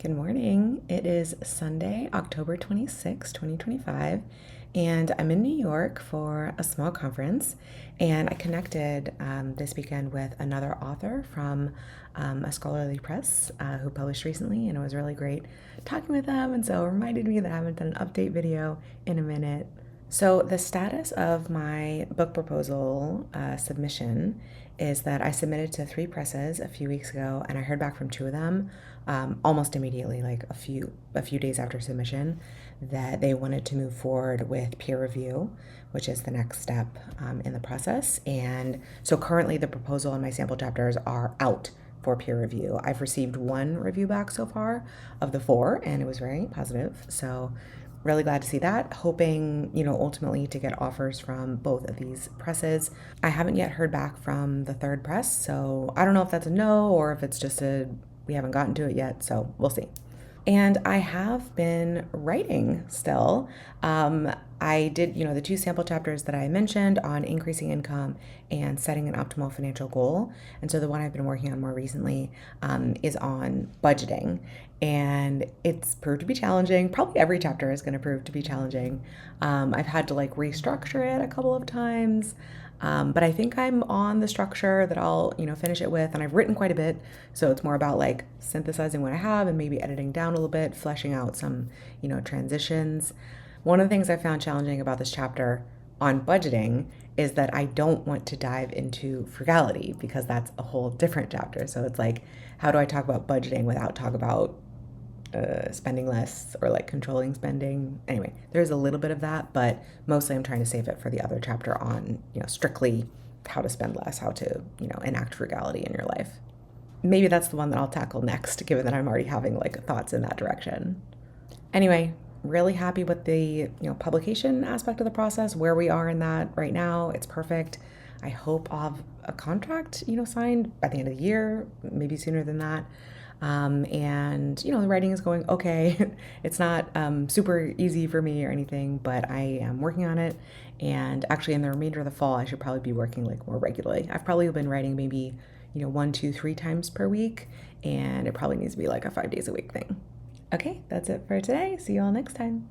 Good morning. It is Sunday, October 26, 2025, and I'm in New York for a small conference. And I connected this weekend with another author from a scholarly press who published recently, and it was really great talking with them. And so it reminded me that I haven't done an update video in a minute. So, the status of my book proposal submission is that I submitted to 3 presses a few weeks ago, and I heard back from 2 of them almost immediately, like a few days after submission, that they wanted to move forward with peer review, which is the next step in the process. And so, currently, the proposal and my sample chapters are out for peer review. I've received 1 review back so far of the 4, and it was very positive. So really glad to see that. Hoping, ultimately to get offers from both of these presses. I haven't yet heard back from the 3rd press, so I don't know if that's a no or if it's just we haven't gotten to it yet, so we'll see. And I have been writing still. I did, the 2 sample chapters that I mentioned on increasing income and setting an optimal financial goal. And so the one I've been working on more recently is on budgeting. And it's proved to be challenging. Probably every chapter is going to prove to be challenging. I've had to restructure it a couple of times. But I think I'm on the structure that I'll, finish it with. And I've written quite a bit. So it's more about synthesizing what I have and maybe editing down a little bit, fleshing out some, transitions. One of the things I found challenging about this chapter on budgeting is that I don't want to dive into frugality because that's a whole different chapter. So it's how do I talk about budgeting without talk about spending less or controlling spending? Anyway, there's a little bit of that, but mostly I'm trying to save it for the other chapter on, strictly how to spend less, how to, enact frugality in your life. Maybe that's the one that I'll tackle next, given that I'm already having thoughts in that direction. Anyway, really happy with the publication aspect of the process, where we are in that right now. It's perfect. I hope I'll have a contract, signed by the end of the year, maybe sooner than that. And the writing is going okay. It's not super easy for me or anything, but I am working on it. And actually, in the remainder of the fall, I should probably be working more regularly. I've probably been writing maybe 1, 2, 3 times per week, and it probably needs to be a 5 days a week thing. Okay, that's it for today. See you all next time.